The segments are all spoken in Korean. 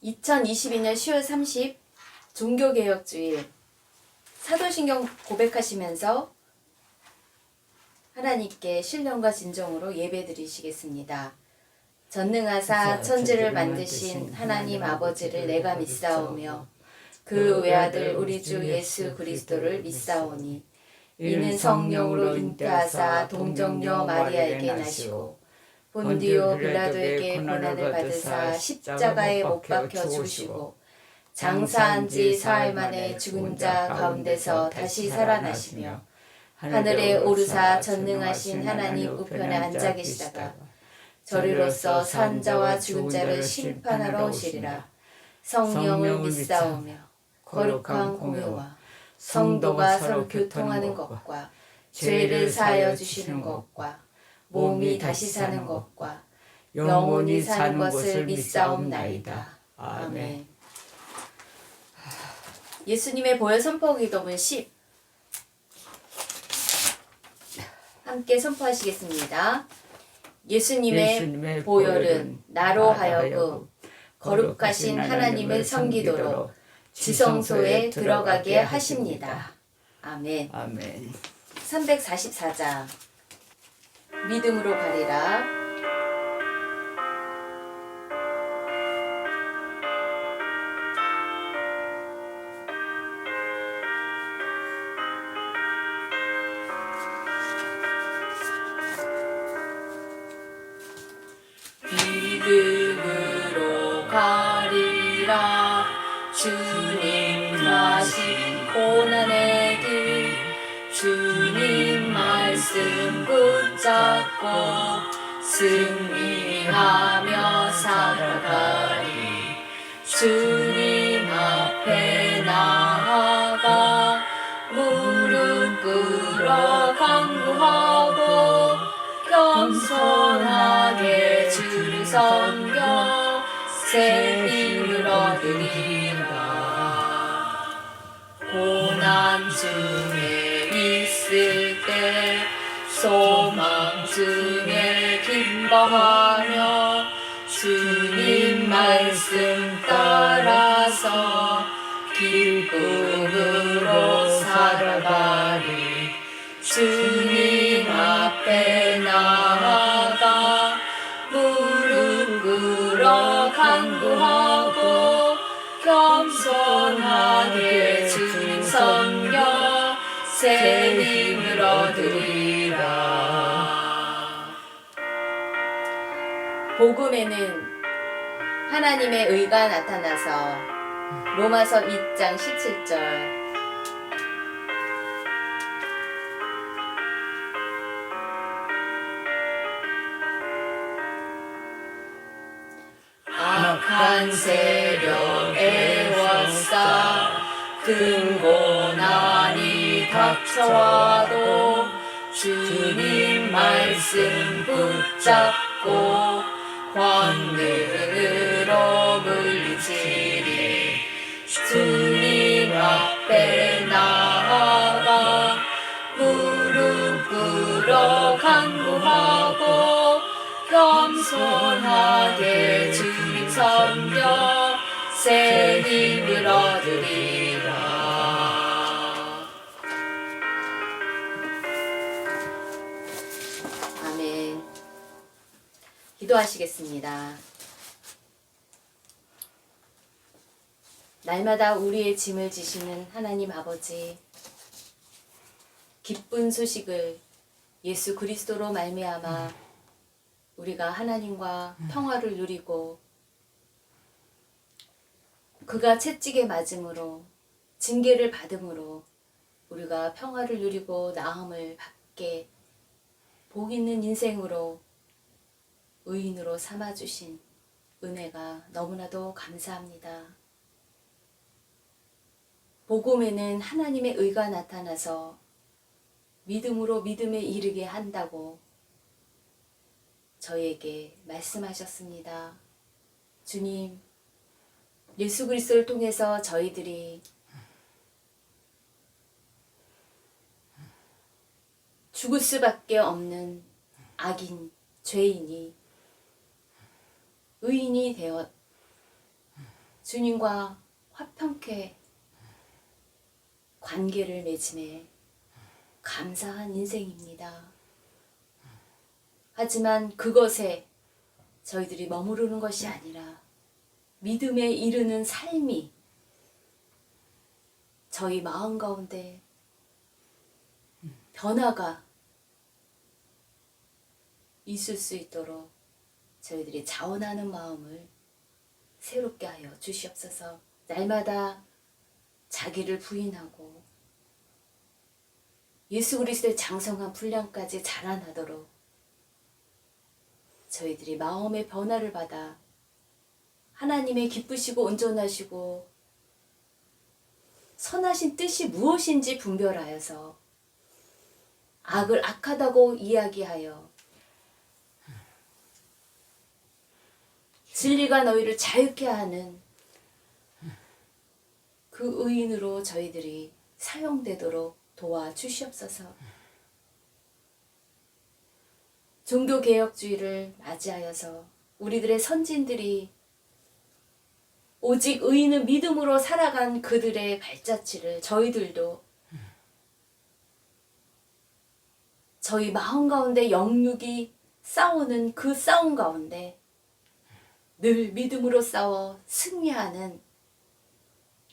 2022년 10월 30 종교개혁주일 사도신경 고백하시면서 하나님께 신령과 진정으로 예배드리시겠습니다. 전능하사 천지를 만드신 하나님 아버지를 내가 믿사오며 그 외아들 우리 주 예수 그리스도를 믿사오니 이는 성령으로 잉태하사 동정녀 마리아에게 나시고 본디오 빌라도에게 고난을 받으사 십자가에 못 박혀 죽으시고 장사한 지 사흘 만에 죽은 자 가운데서 다시 살아나시며 하늘에 오르사 전능하신 하나님 우편에 앉아 계시다가 저리로서 산 자와 죽은 자를 심판하러 오시리라. 성령을 믿사오며 거룩한 공회와 성도가 서로 교통하는 것과 죄를 사하여 주시는 것과 몸이 다시 사는 것과 영원히 사는 것을 믿사옵나이다. 아멘. 예수님의 보혈 선포 기도문 10 함께 선포하시겠습니다. 예수님의 보혈은 나로 하여금 거룩하신 하나님을 섬기도록 지성소에 들어가게 하십니다. 아멘. 아멘. 344장 믿음으로 가리라. 믿음으로 가리라. 주님 다신 고난의 길 주님 말씀 붙잡고 승리하며 살아가리. 주님 앞에 나아가 무릎 꿇어 간구하고 겸손하게 주를 섬겨 새 힘을 얻으리라. 고난 중에 있을 때 소망 중에 기뻐하며 주님 말씀 따라서 기쁨으로 살아가리. 주님 앞에 나아가 무릎 꿇어 간구하고 겸손하게 주님 섬겨 새 힘을 얻으리라. 복음에는 하나님의 의가 나타나서 로마서 2장 17절 악한 세력 애워싸 근고난이 닥쳐와도 주님 말씀 붙잡고 권능으로 물리치리. 주님 앞에 나아가 무릎 꿇어 간구하고 겸손하게 주님 섬겨 새 힘을 얻으리라. 아멘. 기도하시겠습니다. 날마다 우리의 짐을 지시는 하나님 아버지, 기쁜 소식을 예수 그리스도로 말미암아 우리가 하나님과 평화를 누리고 그가 채찍에 맞음으로 징계를 받음으로 우리가 평화를 누리고 나음을 받게 복 있는 인생으로 의인으로 삼아주신 은혜가 너무나도 감사합니다. 복음에는 하나님의 의가 나타나서 믿음으로 믿음에 이르게 한다고 저에게 말씀하셨습니다. 주님, 예수 그리스도를 통해서 저희들이 죽을 수밖에 없는 악인, 죄인이 의인이 되어 주님과 화평케 관계를 맺음에 감사한 인생입니다. 하지만 그것에 저희들이 머무르는 것이 아니라 믿음에 이르는 삶이 저희 마음 가운데 변화가 있을 수 있도록 저희들이 자원하는 마음을 새롭게 하여 주시옵소서. 날마다 자기를 부인하고 예수 그리스도의 장성한 분량까지 자라나도록 저희들이 마음의 변화를 받아 하나님의 기쁘시고 온전하시고 선하신 뜻이 무엇인지 분별하여서 악을 악하다고 이야기하여 진리가 너희를 자유케 하는 그 의인으로 저희들이 사용되도록 도와주시옵소서. 종교개혁주의를 맞이하여서 우리들의 선진들이 오직 의인은 믿음으로 살아간 그들의 발자취를 저희들도 저희 마음 가운데 영육이 싸우는 그 싸움 가운데 늘 믿음으로 싸워 승리하는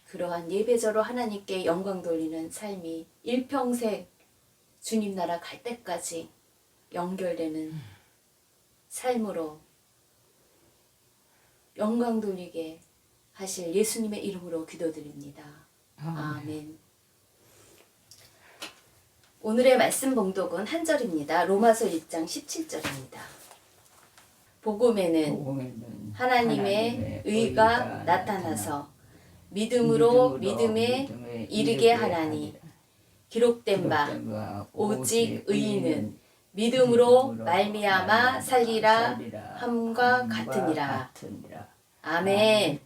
그러한 예배자로 하나님께 영광 돌리는 삶이 일평생 주님 나라 갈 때까지 연결되는 삶으로 영광 돌리게 하실 예수님의 이름으로 기도드립니다. 아멘. 오늘의 말씀 봉독은 한 절입니다. 로마서 1장 17절입니다. 복음에는 하나님의 의가 나타나서 믿음으로 믿음에 이르게 하나니 기록된 바 오직 의인은 믿음으로 말미암아 살리라 함과 같으니라. 아멘.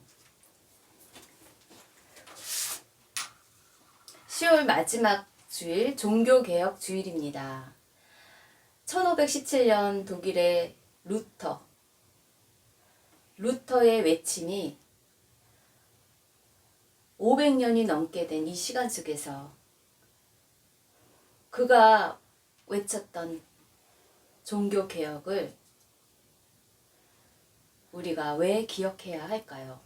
10월 마지막 주일 종교개혁 주일입니다. 1517년 독일의 루터의 외침이 500년이 넘게 된 이 시간 속에서 그가 외쳤던 종교개혁을 우리가 왜 기억해야 할까요?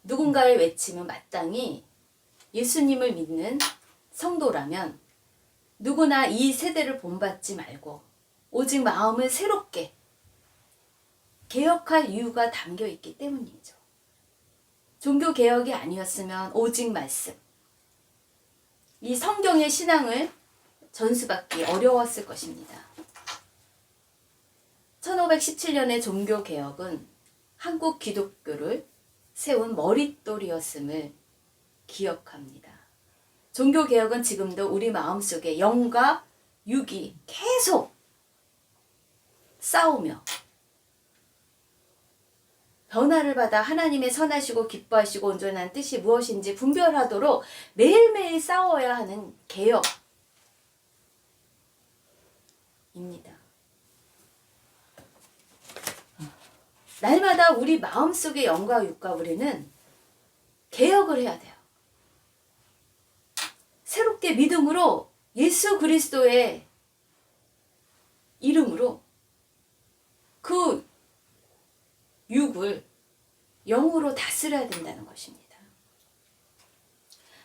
누군가의 외침은 마땅히 예수님을 믿는 성도라면 누구나 이 세대를 본받지 말고 오직 마음을 새롭게 개혁할 이유가 담겨 있기 때문이죠. 종교개혁이 아니었으면 오직 말씀, 이 성경의 신앙을 전수받기 어려웠을 것입니다. 1517년의 종교개혁은 한국 기독교를 세운 머릿돌이었음을 기억합니다. 종교개혁은 지금도 우리 마음속에 영과 육이 계속 싸우며 변화를 받아 하나님의 선하시고 기뻐하시고 온전한 뜻이 무엇인지 분별하도록 매일매일 싸워야 하는 개혁입니다. 날마다 우리 마음속의 영과 육과 우리는 개혁을 해야 돼요. 새롭게 믿음으로 예수 그리스도의 이름으로 그 육을 영으로 다스려야 된다는 것입니다.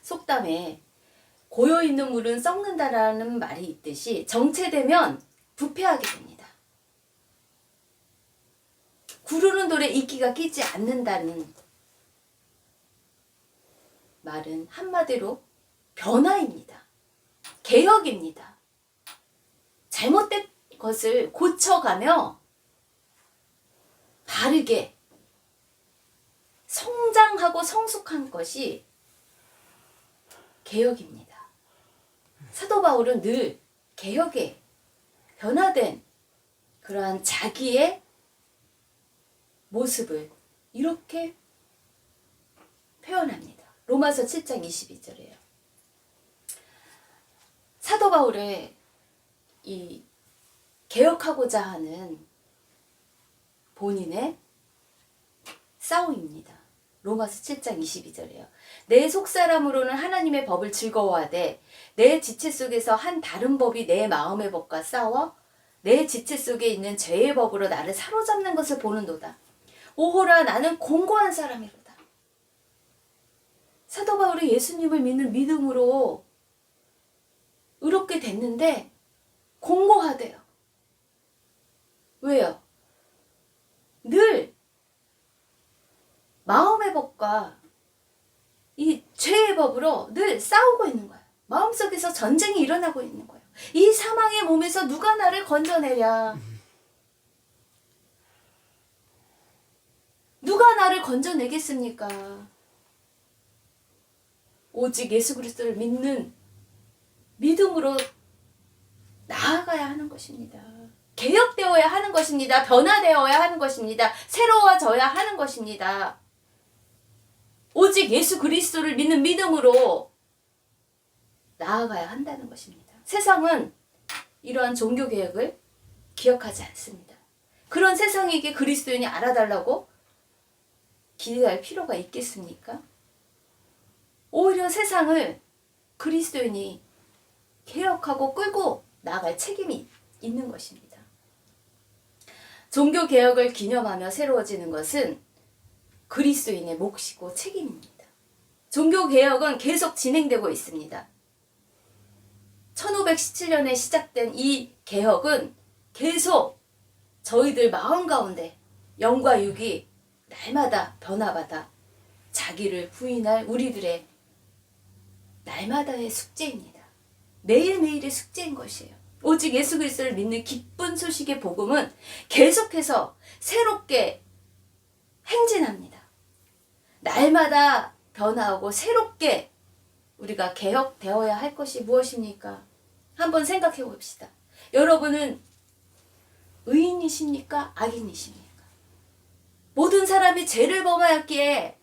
속담에 고여있는 물은 썩는다라는 말이 있듯이 정체되면 부패하게 됩니다. 구르는 돌에 이끼가 끼지 않는다는 말은 한마디로 변화입니다. 개혁입니다. 잘못된 것을 고쳐가며 바르게 성장하고 성숙한 것이 개혁입니다. 사도 바울은 늘 개혁에 변화된 그러한 자기의 모습을 이렇게 표현합니다. 로마서 7장 22절이에요. 사도 바울의 이 개혁하고자 하는 본인의 싸움입니다. 로마서 7장 22절이에요. 내 속사람으로는 하나님의 법을 즐거워하되 내 지체 속에서 한 다른 법이 내 마음의 법과 싸워 내 지체 속에 있는 죄의 법으로 나를 사로잡는 것을 보는도다. 오호라 나는 공고한 사람이로다. 사도 바울이 예수님을 믿는 믿음으로 의롭게 됐는데 공고하대요. 왜요? 늘 마음의 법과 이 죄의 법으로 늘 싸우고 있는 거예요. 마음속에서 전쟁이 일어나고 있는 거예요. 이 사망의 몸에서 누가 나를 건져내랴? 누가 나를 건져내겠습니까? 오직 예수 그리스도를 믿는 믿음으로 나아가야 하는 것입니다. 개혁되어야 하는 것입니다. 변화되어야 하는 것입니다. 새로워져야 하는 것입니다. 오직 예수 그리스도를 믿는 믿음으로 나아가야 한다는 것입니다. 세상은 이러한 종교개혁을 기억하지 않습니다. 그런 세상에게 그리스도인이 알아달라고 기대할 필요가 있겠습니까? 오히려 세상을 그리스도인이 개혁하고 끌고 나아갈 책임이 있는 것입니다. 종교개혁을 기념하며 새로워지는 것은 그리스도인의 몫이고 책임입니다. 종교개혁은 계속 진행되고 있습니다. 1517년에 시작된 이 개혁은 계속 저희들 마음 가운데 영과 육이 날마다 변화받아 자기를 부인할 우리들의 날마다의 숙제입니다. 매일매일의 숙제인 것이에요. 오직 예수 그리스도를 믿는 기쁜 소식의 복음은 계속해서 새롭게 행진합니다. 날마다 변화하고 새롭게 우리가 개혁되어야 할 것이 무엇입니까? 한번 생각해 봅시다. 여러분은 의인이십니까? 악인이십니까? 모든 사람이 죄를 범하였기에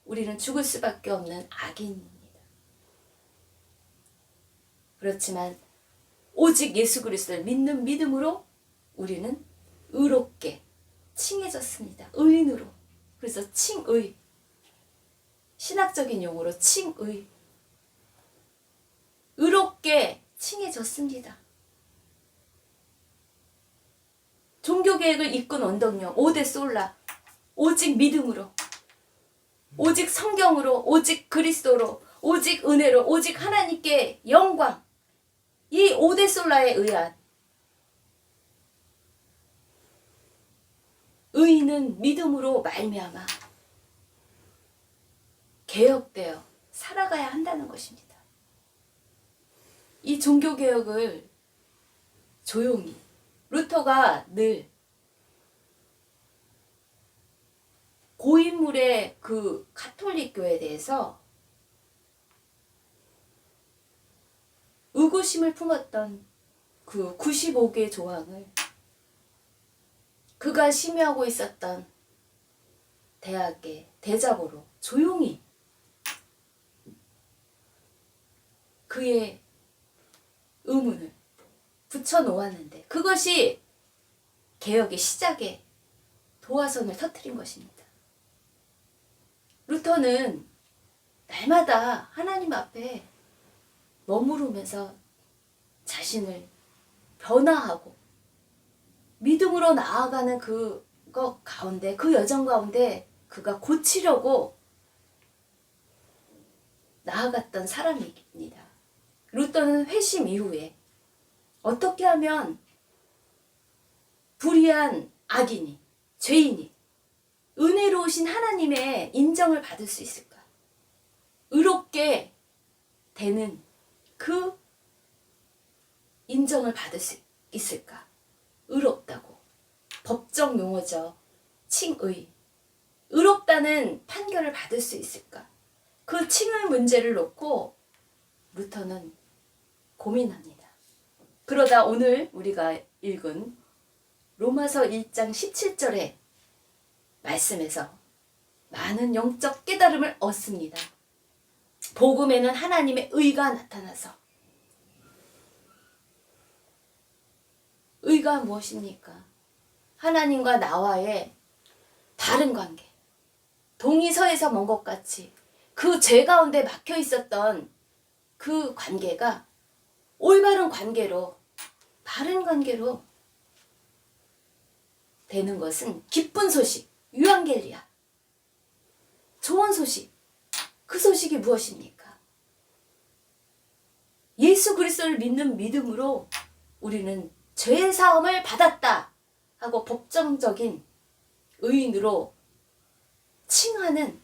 우리는 죽을 수밖에 없는 악인입니다. 그렇지만 오직 예수 그리스도를 믿는 믿음으로 우리는 의롭게 칭해졌습니다. 의인으로. 그래서 칭의. 신학적인 용어로 칭의. 의롭게 칭해졌습니다. 종교개혁을 이끈 원동력 5대 솔라. 오직 믿음으로. 오직 성경으로. 오직 그리스도로. 오직 은혜로. 오직 하나님께 영광. 이 5대 솔라에 의한 의인은 믿음으로 말미암아 개혁되어 살아가야 한다는 것입니다. 이 종교개혁을 조용히 루터가 늘 고인물의 그 가톨릭 교회에 대해서 의구심을 품었던 그 95개 조항을 그가 심의하고 있었던 대학의 대자보로 조용히 그의 의문을 붙여놓았는데 그것이 개혁의 시작에 도화선을 터뜨린 것입니다. 루터는 날마다 하나님 앞에 머무르면서 자신을 변화하고 믿음으로 나아가는 그것 가운데, 그 여정 가운데 그가 고치려고 나아갔던 사람입니다. 루터는 회심 이후에 어떻게 하면 불의한 악인이, 죄인이 은혜로우신 하나님의 인정을 받을 수 있을까? 의롭게 되는 그 인정을 받을 수 있을까? 의롭다고. 법적 용어죠. 칭의. 의롭다는 판결을 받을 수 있을까? 그 칭의 문제를 놓고 루터는 고민합니다. 그러다 오늘 우리가 읽은 로마서 1장 17절의 말씀에서 많은 영적 깨달음을 얻습니다. 복음에는 하나님의 의가 나타나서 의가 무엇입니까? 하나님과 나와의 바른 관계, 동의서에서 먼 것 같이 그 죄 가운데 막혀 있었던 그 관계가 올바른 관계로, 바른 관계로 되는 것은 기쁜 소식, 유앙겔리아, 좋은 소식. 그 소식이 무엇입니까? 예수 그리스도를 믿는 믿음으로 우리는 죄 사함을 받았다 하고 법정적인 의인으로 칭하는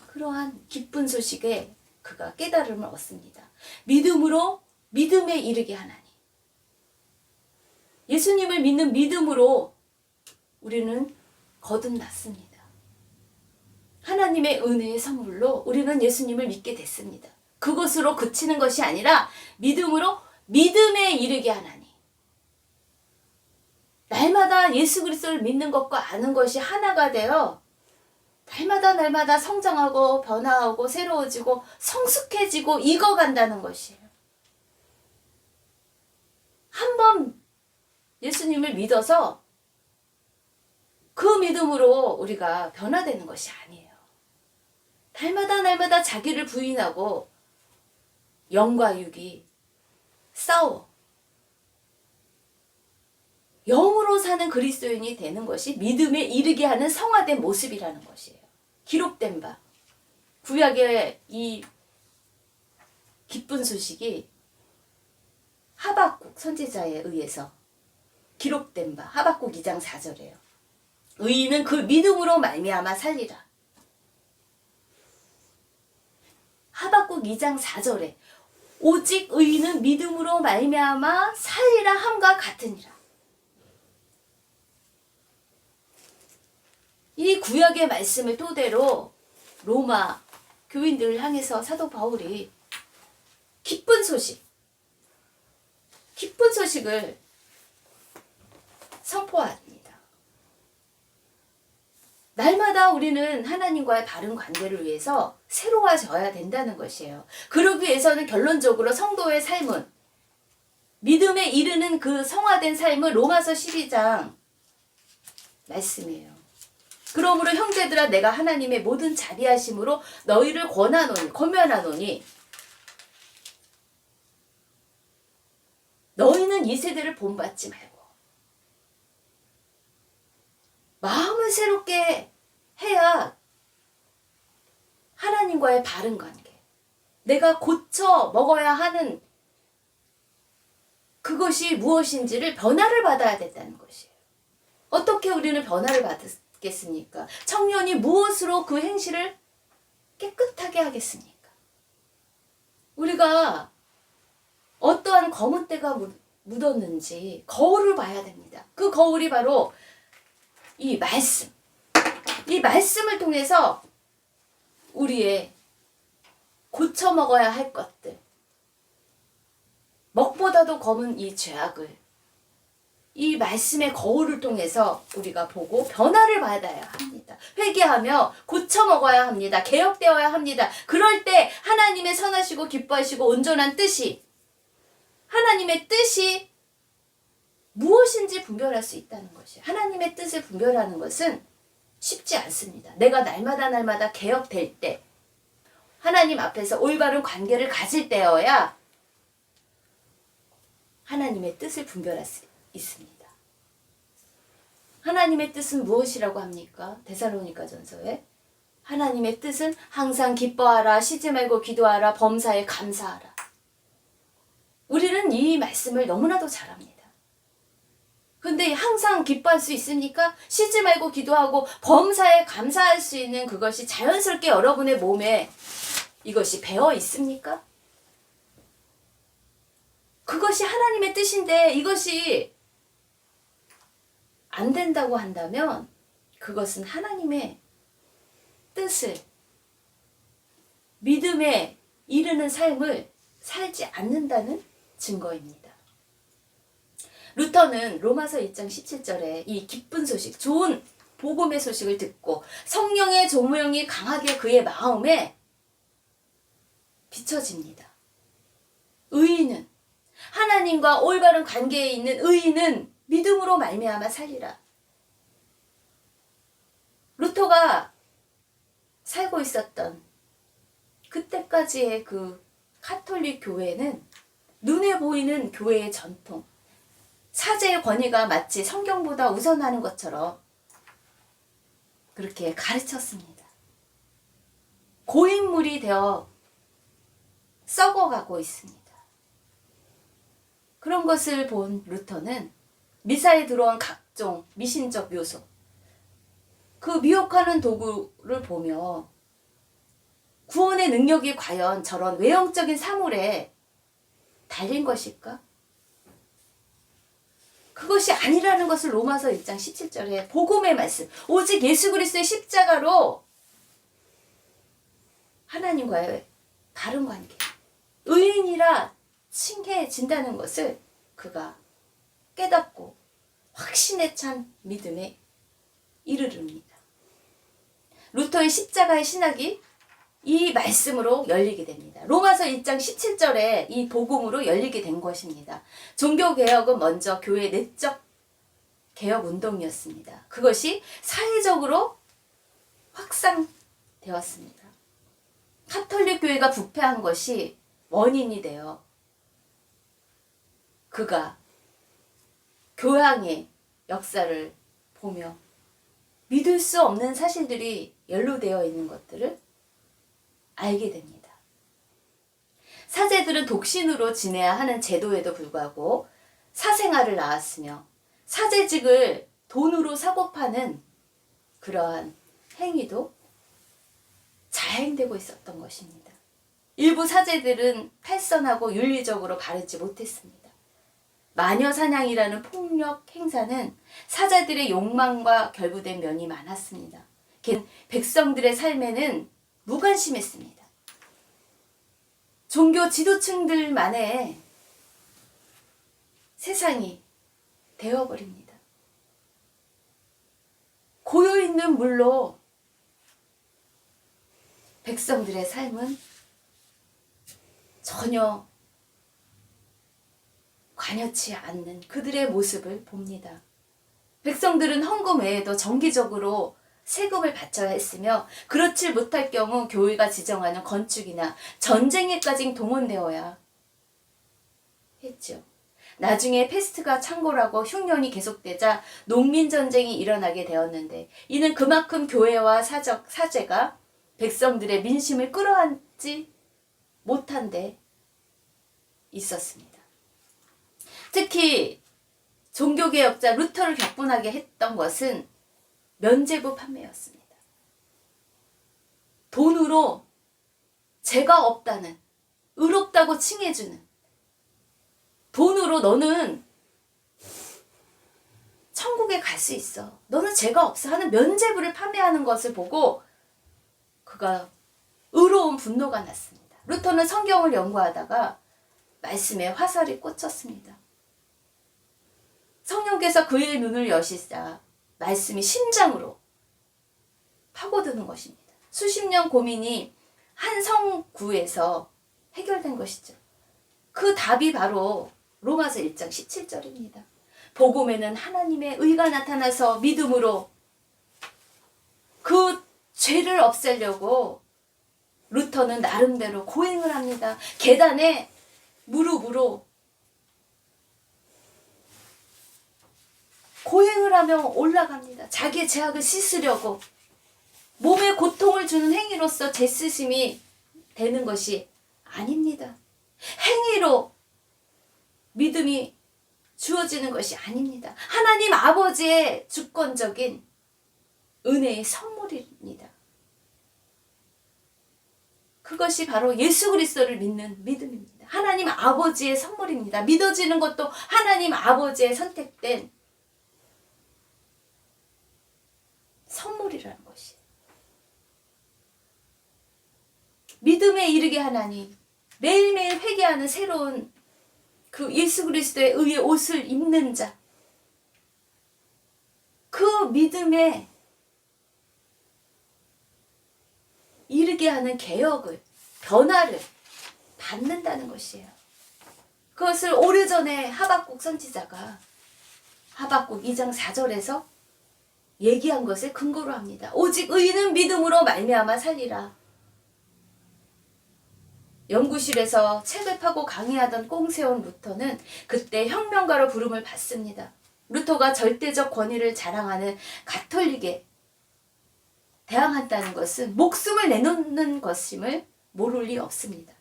그러한 기쁜 소식에 그가 깨달음을 얻습니다. 믿음으로 믿음에 이르게 하나니. 예수님을 믿는 믿음으로 우리는 거듭났습니다. 하나님의 은혜의 선물로 우리는 예수님을 믿게 됐습니다. 그것으로 그치는 것이 아니라 믿음으로 믿음에 이르게 하나니. 날마다 예수 그리스도를 믿는 것과 아는 것이 하나가 되어 날마다 성장하고 변화하고 새로워지고 성숙해지고 익어간다는 것이에요. 한번 예수님을 믿어서 그 믿음으로 우리가 변화되는 것이 아니에요. 날마다 자기를 부인하고 영과 육이 싸워 영으로 사는 그리스도인이 되는 것이 믿음에 이르게 하는 성화된 모습이라는 것이에요. 기록된 바 구약의 이 기쁜 소식이 하박국 선지자에 의해서 기록된 바 하박국 2장 4절이에요. 의인은 그 믿음으로 말미암아 살리라. 하박국 2장 4절에 오직 의인은 믿음으로 말미암아 살리라 함과 같으니라. 이 구약의 말씀을 토대로 로마 교인들을 향해서 사도 바울이 기쁜 소식을 선포합니다. 날마다 우리는 하나님과의 바른 관계를 위해서 새로워져야 된다는 것이에요. 그러기 위해서는 결론적으로 성도의 삶은 믿음에 이르는 그 성화된 삶은 로마서 12장 말씀이에요. 그러므로 형제들아 내가 하나님의 모든 자비하심으로 너희를 권면하노니 너희는 이 세대를 본받지 말고 마음을 새롭게 해야 하나님과의 바른 관계, 내가 고쳐 먹어야 하는 그것이 무엇인지를 변화를 받아야 된다는 것이에요. 어떻게 우리는 변화를 받겠습니까? 청년이 무엇으로 그 행실을 깨끗하게 하겠습니까? 우리가 어떠한 검은 때가 묻었는지 거울을 봐야 됩니다. 그 거울이 바로 이 말씀을 통해서 우리의 고쳐 먹어야 할 것들, 먹보다도 검은 이 죄악을 이 말씀의 거울을 통해서 우리가 보고 변화를 받아야 합니다. 회개하며 고쳐 먹어야 합니다. 개혁되어야 합니다. 그럴 때 하나님의 선하시고 기뻐하시고 온전한 뜻이, 하나님의 뜻이 무엇인지 분별할 수 있다는 것이에요. 하나님의 뜻을 분별하는 것은 쉽지 않습니다. 내가 날마다 개혁될 때, 하나님 앞에서 올바른 관계를 가질 때여야 하나님의 뜻을 분별할 수 있습니다. 하나님의 뜻은 무엇이라고 합니까? 데살로니가전서에 하나님의 뜻은 항상 기뻐하라, 쉬지 말고 기도하라, 범사에 감사하라. 우리는 이 말씀을 너무나도 잘합니다. 근데 항상 기뻐할 수 있습니까? 쉬지 말고 기도하고 범사에 감사할 수 있는 그것이 자연스럽게 여러분의 몸에 이것이 배어 있습니까? 그것이 하나님의 뜻인데 이것이 안 된다고 한다면 그것은 하나님의 뜻을, 믿음에 이르는 삶을 살지 않는다는 증거입니다. 루터는 로마서 2장 17절에 이 기쁜 소식, 좋은 복음의 소식을 듣고 성령의 조명이 강하게 그의 마음에 비춰집니다. 의인은, 하나님과 올바른 관계에 있는 의인은 믿음으로 말미암아 살리라. 루터가 살고 있었던 그때까지의 그 가톨릭 교회는 눈에 보이는 교회의 전통, 사제의 권위가 마치 성경보다 우선하는 것처럼 그렇게 가르쳤습니다. 고인물이 되어 썩어가고 있습니다. 그런 것을 본 루터는 미사에 들어온 각종 미신적 요소, 그 미혹하는 도구를 보며 구원의 능력이 과연 저런 외형적인 사물에 달린 것일까? 그것이 아니라는 것을 로마서 1장 17절에 복음의 말씀, 오직 예수 그리스도의 십자가로 하나님과의 바른 관계, 의인이라 칭해진다는 것을 그가 깨닫고 확신에 찬 믿음에 이르릅니다. 루터의 십자가의 신학이 이 말씀으로 열리게 됩니다. 로마서 1장 17절에 이 복음으로 열리게 된 것입니다. 종교개혁은 먼저 교회 내적 개혁 운동이었습니다. 그것이 사회적으로 확산되었습니다. 가톨릭 교회가 부패한 것이 원인이 되어 그가 교황의 역사를 보며 믿을 수 없는 사실들이 연루되어 있는 것들을 알게 됩니다. 사제들은 독신으로 지내야 하는 제도에도 불구하고 사생아를 낳았으며 사제직을 돈으로 사고 파는 그러한 행위도 자행되고 있었던 것입니다. 일부 사제들은 탈선하고 윤리적으로 바르지 못했습니다. 마녀 사냥이라는 폭력 행사는 사제들의 욕망과 결부된 면이 많았습니다. 백성들의 삶에는 무관심했습니다. 종교 지도층들만의 세상이 되어버립니다. 고요있는 물로 백성들의 삶은 전혀 관여치 않는 그들의 모습을 봅니다. 백성들은 헌금 외에도 정기적으로 세금을 바쳐야 했으며 그렇지 못할 경우 교회가 지정하는 건축이나 전쟁에까지 동원되어야 했죠. 나중에 패스트가 창궐하고 흉년이 계속되자 농민전쟁이 일어나게 되었는데 이는 그만큼 교회와 사제가 백성들의 민심을 끌어안지 못한 데 있었습니다. 특히 종교개혁자 루터를 격분하게 했던 것은 면죄부 판매였습니다. 돈으로 죄가 없다는, 의롭다고 칭해주는, 돈으로 너는 천국에 갈 수 있어, 너는 죄가 없어 하는 면죄부를 판매하는 것을 보고 그가 의로운 분노가 났습니다. 루터는 성경을 연구하다가 말씀에 화살이 꽂혔습니다. 성령께서 그의 눈을 여시자 말씀이 심장으로 파고드는 것입니다. 수십 년 고민이 한 성구에서 해결된 것이죠. 그 답이 바로 로마서 1장 17절입니다. 복음에는 하나님의 의가 나타나서 믿음으로 그 죄를 없애려고 루터는 나름대로 고행을 합니다. 계단에 무릎으로 고행을 하며 올라갑니다. 자기의 죄악을 씻으려고. 몸에 고통을 주는 행위로서 죄쓰심이 되는 것이 아닙니다. 행위로 믿음이 주어지는 것이 아닙니다. 하나님 아버지의 주권적인 은혜의 선물입니다. 그것이 바로 예수 그리스도를 믿는 믿음입니다. 하나님 아버지의 선물입니다. 믿어지는 것도 하나님 아버지의 선택된 선물이라는 것이. 믿음에 이르게 하나니 매일매일 회개하는 새로운 그 예수 그리스도의 의의 옷을 입는 자, 그 믿음에 이르게 하는 개혁을, 변화를 받는다는 것이에요. 그것을 오래전에 하박국 선지자가 하박국 2장 4절에서 얘기한 것을 근거로 합니다. 오직 의인은 믿음으로 말미암아 살리라. 연구실에서 책을 파고 강의하던 꽁세온 루터는 그때 혁명가로 부름을 받습니다. 루터가 절대적 권위를 자랑하는 가톨릭에 대항한다는 것은 목숨을 내놓는 것임을 모를 리 없습니다.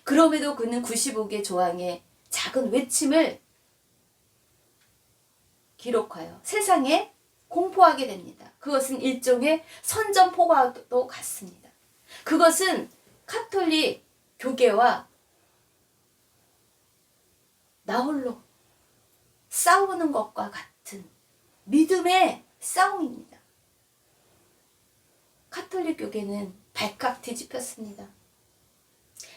그럼에도 그는 95개 조항의 작은 외침을 기록하여 세상에 공포하게 됩니다. 그것은 일종의 선전포고와도 같습니다. 그것은 가톨릭 교계와 나홀로 싸우는 것과 같은 믿음의 싸움입니다. 가톨릭 교계는 발칵 뒤집혔습니다.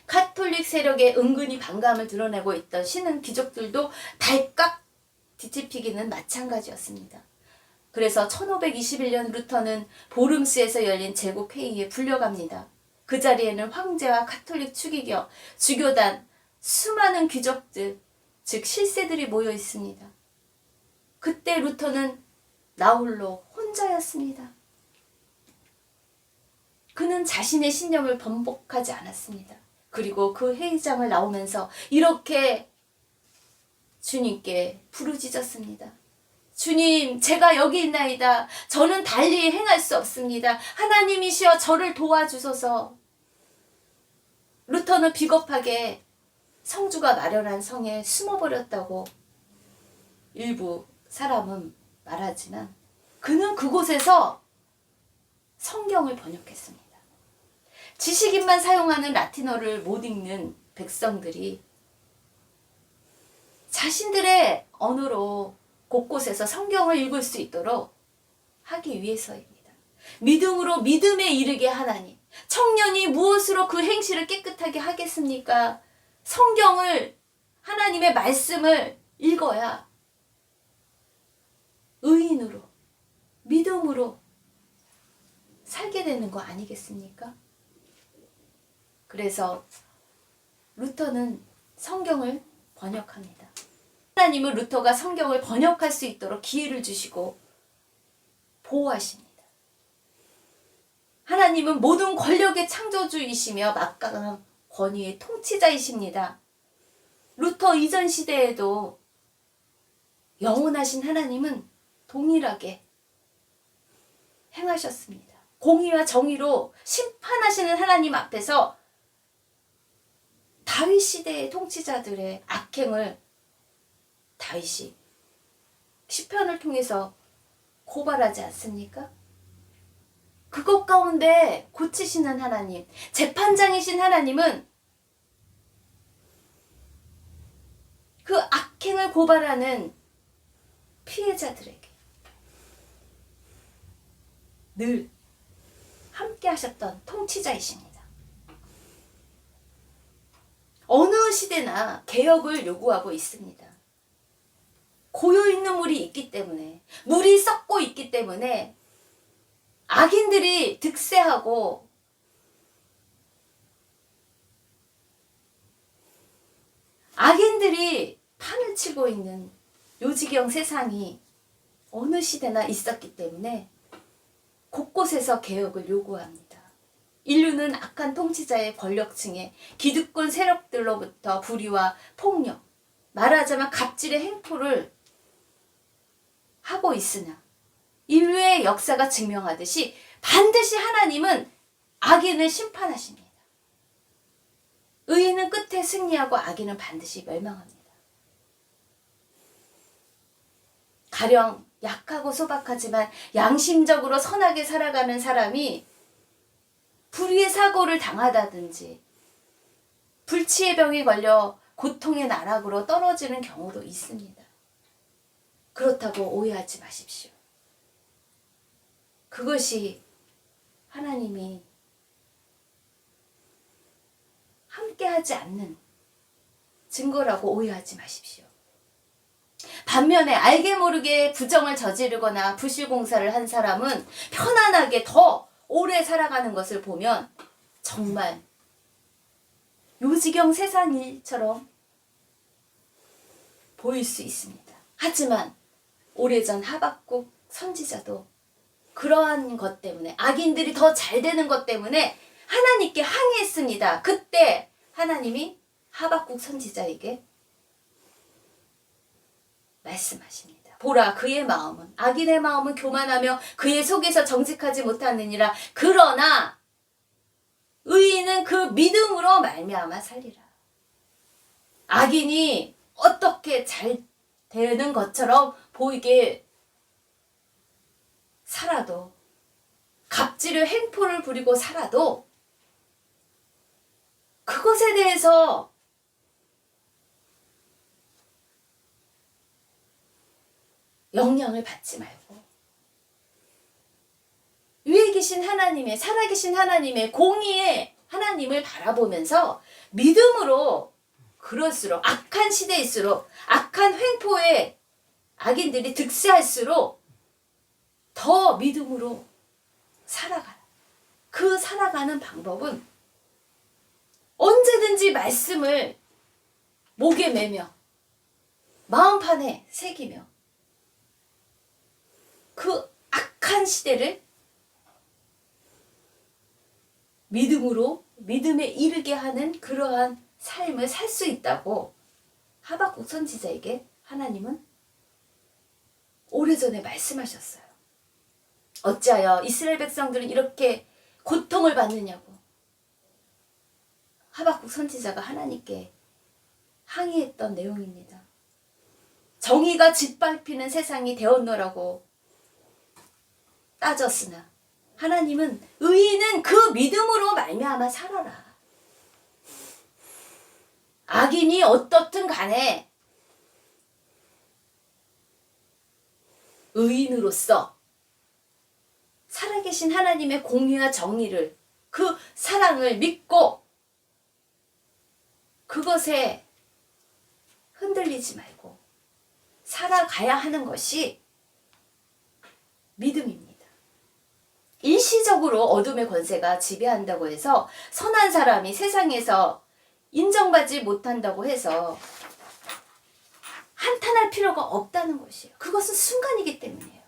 가톨릭 세력에 은근히 반감을 드러내고 있던 신흥 귀족들도 발칵 뒤집히기는 마찬가지였습니다. 그래서 1521년 루터는 보름스에서 열린 제국회의에 불려갑니다. 그 자리에는 황제와 가톨릭 추기경, 주교단, 수많은 귀족들, 즉 실세들이 모여 있습니다. 그때 루터는 나홀로 혼자였습니다. 그는 자신의 신념을 번복하지 않았습니다. 그리고 그 회의장을 나오면서 이렇게 주님께 부르짖었습니다. 주님, 제가 여기 있나이다. 저는 달리 행할 수 없습니다. 하나님이시여 저를 도와주소서. 루터는 비겁하게 성주가 마련한 성에 숨어버렸다고 일부 사람은 말하지만 그는 그곳에서 성경을 번역했습니다. 지식인만 사용하는 라틴어를 못 읽는 백성들이 자신들의 언어로 곳곳에서 성경을 읽을 수 있도록 하기 위해서입니다. 믿음으로 믿음에 이르게 하나니 청년이 무엇으로 그 행실을 깨끗하게 하겠습니까? 성경을, 하나님의 말씀을 읽어야 의인으로, 믿음으로 살게 되는 거 아니겠습니까? 그래서 루터는 성경을 번역합니다. 하나님은 루터가 성경을 번역할 수 있도록 기회를 주시고 보호하십니다. 하나님은 모든 권력의 창조주이시며 막강한 권위의 통치자이십니다. 루터 이전 시대에도 영원하신 하나님은 동일하게 행하셨습니다. 공의와 정의로 심판하시는 하나님 앞에서 다윗 시대의 통치자들의 악행을 다윗이 시편을 통해서 고발하지 않습니까? 그것 가운데 고치시는 하나님, 재판장이신 하나님은 그 악행을 고발하는 피해자들에게 늘 함께 하셨던 통치자이십니다. 어느 시대나 개혁을 요구하고 있습니다. 고여있는 물이 있기 때문에, 물이 썩고 있기 때문에 악인들이 득세하고 악인들이 판을 치고 있는 요지경 세상이 어느 시대나 있었기 때문에 곳곳에서 개혁을 요구합니다. 인류는 악한 통치자의 권력층의 기득권 세력들로부터 불의와 폭력, 말하자면 갑질의 행포를 하고 있으나 인류의 역사가 증명하듯이 반드시 하나님은 악인을 심판하십니다. 의인은 끝에 승리하고 악인은 반드시 멸망합니다. 가령 약하고 소박하지만 양심적으로 선하게 살아가는 사람이 불의의 사고를 당하다든지 불치의 병에 걸려 고통의 나락으로 떨어지는 경우도 있습니다. 그렇다고 오해하지 마십시오. 그것이 하나님이 함께하지 않는 증거라고 오해하지 마십시오. 반면에 알게 모르게 부정을 저지르거나 부실공사를 한 사람은 편안하게 더 오래 살아가는 것을 보면 정말 요지경 세상 일처럼 보일 수 있습니다. 하지만 오래전 하박국 선지자도 그러한 것 때문에 악인들이 더 잘 되는 것 때문에 하나님께 항의했습니다. 그때 하나님이 하박국 선지자에게 말씀하십니다. 보라, 그의 마음은, 악인의 마음은 교만하며 그의 속에서 정직하지 못하느니라. 그러나 의인은 그 믿음으로 말미암아 살리라. 악인이 어떻게 잘 되는 것처럼 보이게 살아도, 갑질을 행포를 부리고 살아도 그것에 대해서 영향을 받지 말고 위에 계신 하나님의, 살아계신 하나님의 공의의 하나님을 바라보면서 믿음으로, 그럴수록 악한 시대일수록, 악한 횡포에 악인들이 득세할수록 더 믿음으로 살아가라. 그 살아가는 방법은 언제든지 말씀을 목에 매며 마음판에 새기며 그 악한 시대를 믿음으로, 믿음에 이르게 하는 그러한 삶을 살 수 있다고 하박국 선지자에게 하나님은 오래전에 말씀하셨어요. 어찌하여 이스라엘 백성들은 이렇게 고통을 받느냐고 하박국 선지자가 하나님께 항의했던 내용입니다. 정의가 짓밟히는 세상이 되었노라고 따졌으나 하나님은 의인은 그 믿음으로 말미암아 살아라. 악인이 어떻든 간에 의인으로서 살아계신 하나님의 공의와 정의를, 그 사랑을 믿고 그것에 흔들리지 말고 살아가야 하는 것이 믿음입니다. 일시적으로 어둠의 권세가 지배한다고 해서 선한 사람이 세상에서 인정받지 못한다고 해서 한탄할 필요가 없다는 것이에요. 그것은 순간이기 때문이에요.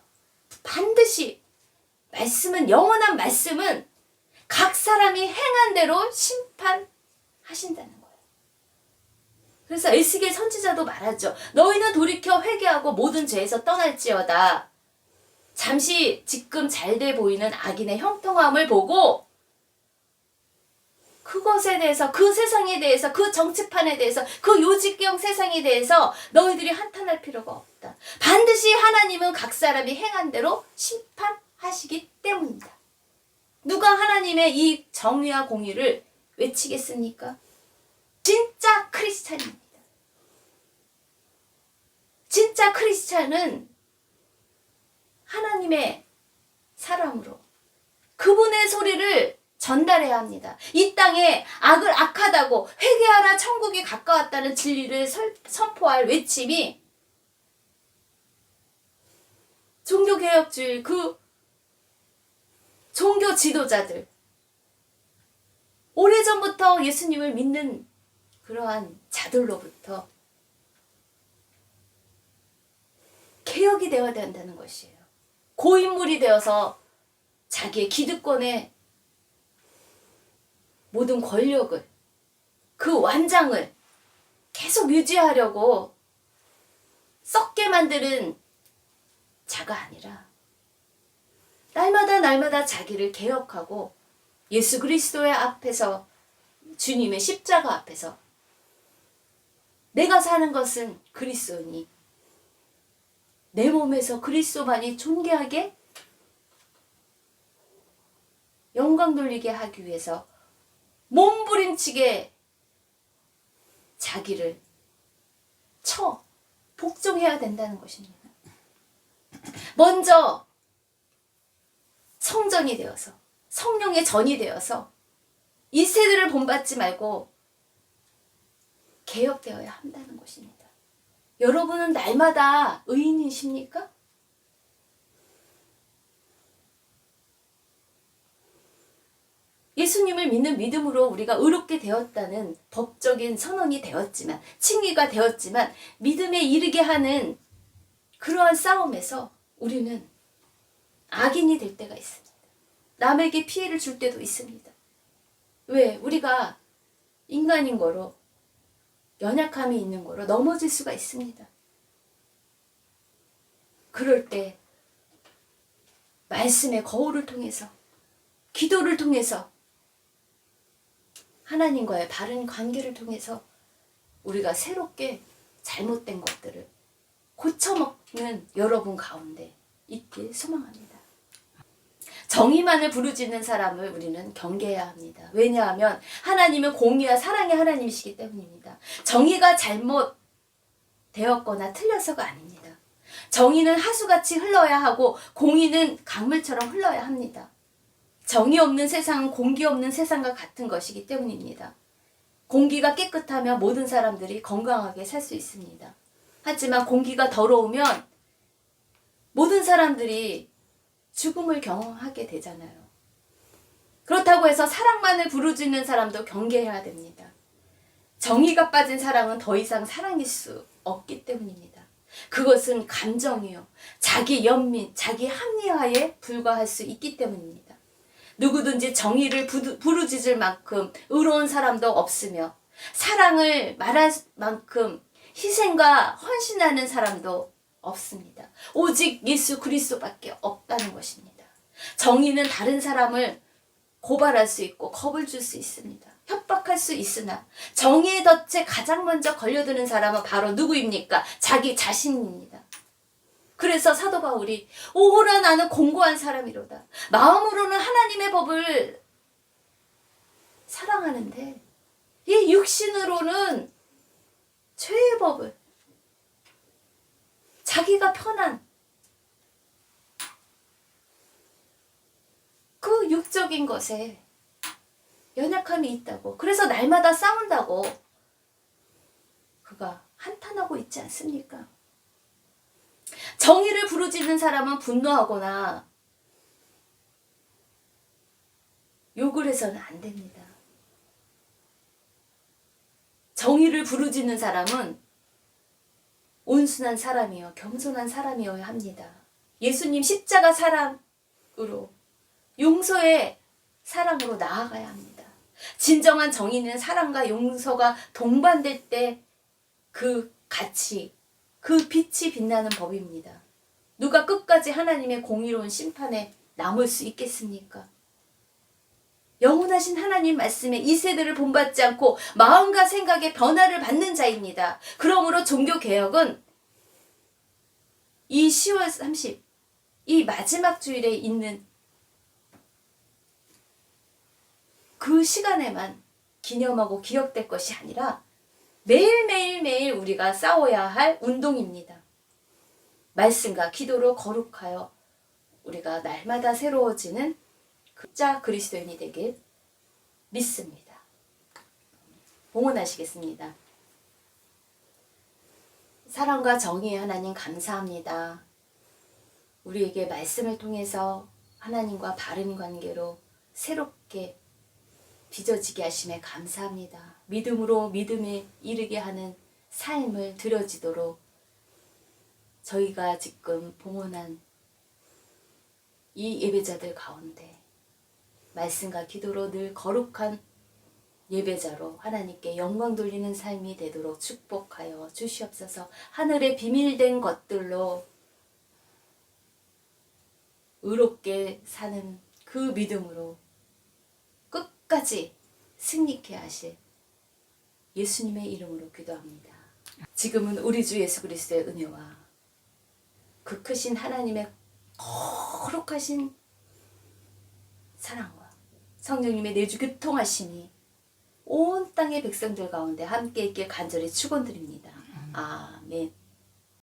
반드시 말씀은, 영원한 말씀은 각 사람이 행한 대로 심판하신다는 거예요. 그래서 에스겔 선지자도 말하죠. 너희는 돌이켜 회개하고 모든 죄에서 떠날지어다. 잠시 지금 잘돼 보이는 악인의 형통함을 보고 그것에 대해서, 그 세상에 대해서, 그 정치판에 대해서, 그 요직경 세상에 대해서 너희들이 한탄할 필요가 없다. 반드시 하나님은 각 사람이 행한 대로 심판하시기 때문이다. 누가 하나님의 이 정의와 공의를 외치겠습니까? 진짜 크리스찬입니다. 진짜 크리스찬은 하나님의 사람으로 그분의 소리를 전달해야 합니다. 이 땅에 악을 악하다고 회개하라 천국이 가까웠다는 진리를 선포할 외침이 종교개혁주의, 그 종교 지도자들, 오래전부터 예수님을 믿는 그러한 자들로부터 개혁이 되어야 된다는 것이에요. 고인물이 되어서 자기의 기득권에 모든 권력을, 그 완장을 계속 유지하려고 썩게 만드는 자가 아니라 날마다 자기를 개혁하고 예수 그리스도의 앞에서, 주님의 십자가 앞에서 내가 사는 것은 그리스도니 내 몸에서 그리스도만이 존귀하게 영광 돌리게 하기 위해서 몸부림치게 자기를 복종해야 된다는 것입니다. 먼저 성전이 되어서, 성령의 전이 되어서 이 세대를 본받지 말고 개혁되어야 한다는 것입니다. 여러분은 날마다 의인이십니까? 예수님을 믿는 믿음으로 우리가 의롭게 되었다는 법적인 선언이 되었지만, 칭의가 되었지만, 믿음에 이르게 하는 그러한 싸움에서 우리는 악인이 될 때가 있습니다. 남에게 피해를 줄 때도 있습니다. 왜? 우리가 인간인 거로, 연약함이 있는 거로 넘어질 수가 있습니다. 그럴 때 말씀의 거울을 통해서, 기도를 통해서, 하나님과의 바른 관계를 통해서 우리가 새롭게 잘못된 것들을 고쳐먹는 여러분 가운데 있길 소망합니다. 정의만을 부르짖는 사람을 우리는 경계해야 합니다. 왜냐하면 하나님은 공의와 사랑의 하나님이시기 때문입니다. 정의가 잘못되었거나 틀려서가 아닙니다. 정의는 하수같이 흘러야 하고 공의는 강물처럼 흘러야 합니다. 정의 없는 세상은 공기 없는 세상과 같은 것이기 때문입니다. 공기가 깨끗하면 모든 사람들이 건강하게 살 수 있습니다. 하지만 공기가 더러우면 모든 사람들이 죽음을 경험하게 되잖아요. 그렇다고 해서 사랑만을 부르짖는 사람도 경계해야 됩니다. 정의가 빠진 사랑은 더 이상 사랑일 수 없기 때문입니다. 그것은 감정이요, 자기 연민, 자기 합리화에 불과할 수 있기 때문입니다. 누구든지 정의를 부르짖을 만큼 의로운 사람도 없으며 사랑을 말할 만큼 희생과 헌신하는 사람도 없습니다. 오직 예수 그리스도밖에 없다는 것입니다. 정의는 다른 사람을 고발할 수 있고 겁을 줄 수 있습니다. 협박할 수 있으나 정의의 덫에 가장 먼저 걸려드는 사람은 바로 누구입니까? 자기 자신입니다. 그래서 사도 바울이 오호라 나는 공고한 사람이로다. 마음으로는 하나님의 법을 사랑하는데 이 육신으로는 죄의 법을, 자기가 편한 그 육적인 것에 연약함이 있다고, 그래서 날마다 싸운다고 그가 한탄하고 있지 않습니까? 정의를 부르짖는 사람은 분노하거나 욕을 해서는 안 됩니다. 정의를 부르짖는 사람은 온순한 사람이요, 겸손한 사람이어야 합니다. 예수님 십자가 사랑으로, 용서의 사랑으로 나아가야 합니다. 진정한 정의는 사랑과 용서가 동반될 때 그 가치, 그 빛이 빛나는 법입니다. 누가 끝까지 하나님의 공의로운 심판에 남을 수 있겠습니까? 영원하신 하나님 말씀에 이 세대를 본받지 않고 마음과 생각의 변화를 받는 자입니다. 그러므로 종교개혁은 이 10월 30, 이 마지막 주일에 있는 그 시간에만 기념하고 기억될 것이 아니라 매일매일 우리가 싸워야 할 운동입니다. 말씀과 기도로 거룩하여 우리가 날마다 새로워지는 진짜 그리스도인이 되길 믿습니다. 봉헌하시겠습니다. 사랑과 정의의 하나님 감사합니다. 우리에게 말씀을 통해서 하나님과 바른 관계로 새롭게 빚어지게 하심에 감사합니다. 믿음으로 믿음에 이르게 하는 삶을 드려지도록 저희가 지금 봉헌한 이 예배자들 가운데 말씀과 기도로 늘 거룩한 예배자로 하나님께 영광 돌리는 삶이 되도록 축복하여 주시옵소서. 하늘의 비밀된 것들로 의롭게 사는 그 믿음으로 끝까지 승리케 하실 예수님의 이름으로 기도합니다. 지금은 우리 주 예수 그리스도의 은혜와 그 크신 하나님의 거룩하신 사랑과 성령님의 내주 교통하심이 온 땅의 백성들 가운데 함께 있길 간절히 축원드립니다. 아멘.